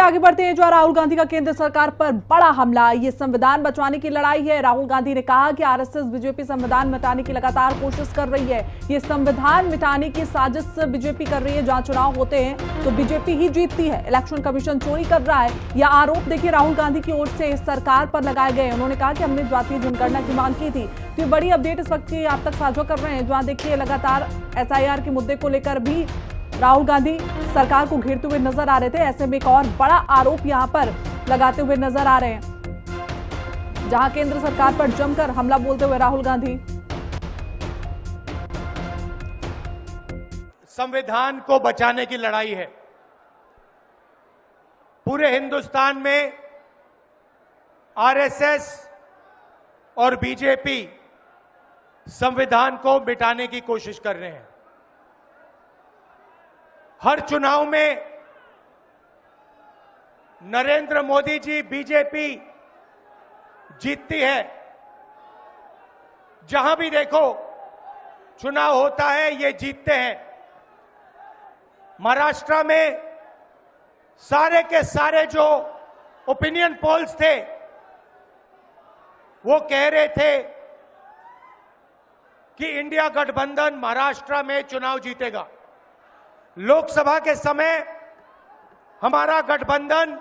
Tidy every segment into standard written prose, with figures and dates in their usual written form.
चलिए आगे बढ़ते हैं। जो राहुल गांधी का केंद्र सरकार पर बड़ा हमला, ये संविधान बचाने की लड़ाई है। राहुल गांधी ने कहा कि आरएसएस बीजेपी संविधान मिटाने की लगातार कोशिश कर रही है। ये संविधान मिटाने की साजिश बीजेपी कर रही है। जहां चुनाव होते हैं तो बीजेपी ही जीतती है। इलेक्शन कमीशन चोरी कर रहा है, यह आरोप देखिए राहुल गांधी की ओर से सरकार पर लगाए गए। उन्होंने कहा कि हमने जातीय जनगणना की मांग की थी। तो ये बड़ी अपडेट इस वक्त की आप तक साझा कर रहे हैं। जहां देखिए लगातार एसआईआर के मुद्दे को लेकर भी राहुल गांधी सरकार को घेरते हुए नजर आ रहे थे। ऐसे में एक और बड़ा आरोप यहां पर लगाते हुए नजर आ रहे हैं, जहां केंद्र सरकार पर जमकर हमला बोलते हुए राहुल गांधी। संविधान को बचाने की लड़ाई है। पूरे हिंदुस्तान में आरएसएस और बीजेपी संविधान को मिटाने की कोशिश कर रहे हैं। हर चुनाव में नरेंद्र मोदी जी बीजेपी जीतती है। जहां भी देखो चुनाव होता है ये जीतते हैं। महाराष्ट्र में सारे के सारे जो ओपिनियन पोल्स थे वो कह रहे थे कि इंडिया गठबंधन महाराष्ट्र में चुनाव जीतेगा। लोकसभा के समय हमारा गठबंधन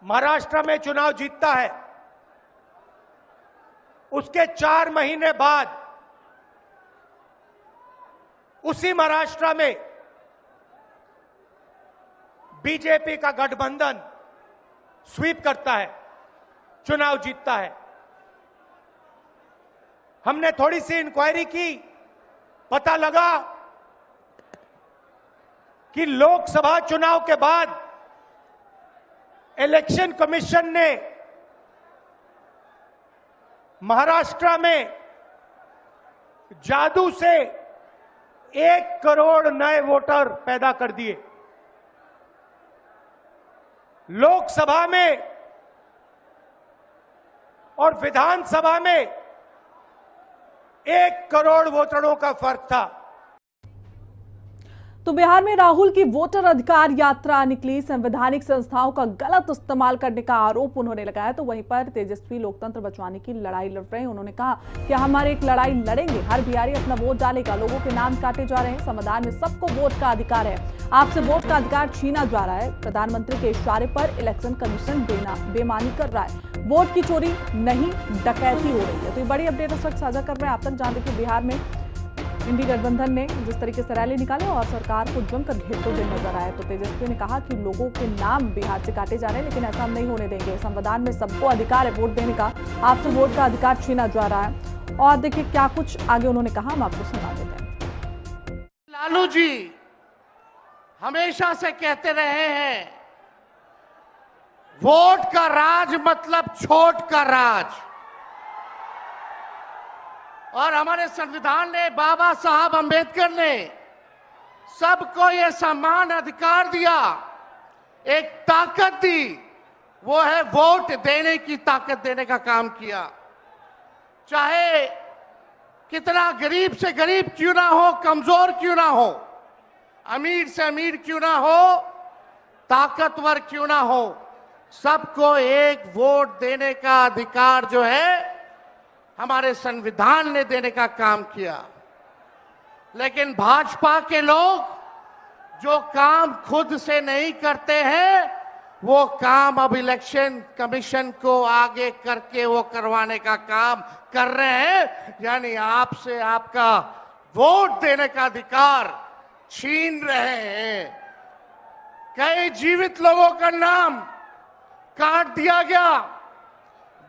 महाराष्ट्र में चुनाव जीतता है। उसके 4 महीने बाद उसी महाराष्ट्र में बीजेपी का गठबंधन स्वीप करता है, चुनाव जीतता है। हमने थोड़ी सी इंक्वायरी की, पता लगा कि लोकसभा चुनाव के बाद इलेक्शन कमीशन ने महाराष्ट्र में जादू से 1 करोड़ नए वोटर पैदा कर दिए। लोकसभा में और विधानसभा में 1 करोड़ वोटरों का फर्क था। तो बिहार में राहुल की वोटर अधिकार यात्रा निकली। संवैधानिक संस्थाओं का गलत इस्तेमाल करने का आरोप उन्होंने लगाया। तो वहीं पर तेजस्वी लोकतंत्र बचाने की लड़ाई लड़ रहे हैं। उन्होंने कहा कि हमारे एक लड़ाई लड़ेंगे, हर बिहारी अपना वोट डालेगा। लोगों के नाम काटे जा रहे हैं। संविधान में सबको वोट का अधिकार है, आपसे वोट का अधिकार छीना जा रहा है। प्रधानमंत्री के इशारे पर इलेक्शन कमीशन बेईमानी कर रहा है। वोट की चोरी नहीं, डकैती हो रही है। तो ये बड़ी अपडेट इस वक्त साझा कर रहे हैं आप तक। जानते कि बिहार में इंडी गठबंधन ने जिस तरीके से रैली निकाले और सरकार को जमकर घेरते हुए नजर आए। तो तेजस्वी ने कहा कि लोगों के नाम बिहार से काटे जा रहे हैं, लेकिन ऐसा हम नहीं होने देंगे। संविधान में सबको अधिकार है वोट देने का, आपसे वोट का अधिकार छीना जा रहा है। और देखिए क्या कुछ आगे उन्होंने कहा, हम आपको सुना देते हैं। लालू जी हमेशा से कहते रहे हैं वोट का राज मतलब छोट का राज। और हमारे संविधान ने, बाबा साहब अंबेडकर ने सबको ये समान अधिकार दिया, एक ताकत दी, वो है वोट देने की ताकत देने का काम किया। चाहे कितना गरीब से गरीब क्यों ना हो, कमजोर क्यों ना हो, अमीर से अमीर क्यों ना हो, ताकतवर क्यों ना हो, सबको एक वोट देने का अधिकार जो है हमारे संविधान ने देने का काम किया। लेकिन भाजपा के लोग जो काम खुद से नहीं करते हैं, वो काम अब इलेक्शन कमीशन को आगे करके वो करवाने का काम कर रहे हैं। यानी आपसे आपका वोट देने का अधिकार छीन रहे हैं। कई जीवित लोगों का नाम काट दिया गया,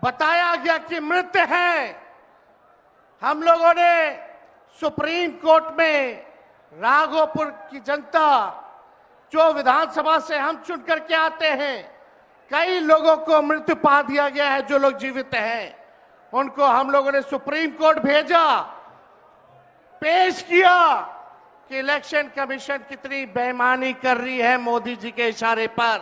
बताया गया कि मृत है। हम लोगों ने सुप्रीम कोर्ट में राघोपुर की जनता, जो विधानसभा से हम चुन करके आते हैं, कई लोगों को मृत्यु पा दिया गया है। जो लोग जीवित हैं उनको हम लोगों ने सुप्रीम कोर्ट भेजा, पेश किया कि इलेक्शन कमीशन कितनी बेईमानी कर रही है मोदी जी के इशारे पर।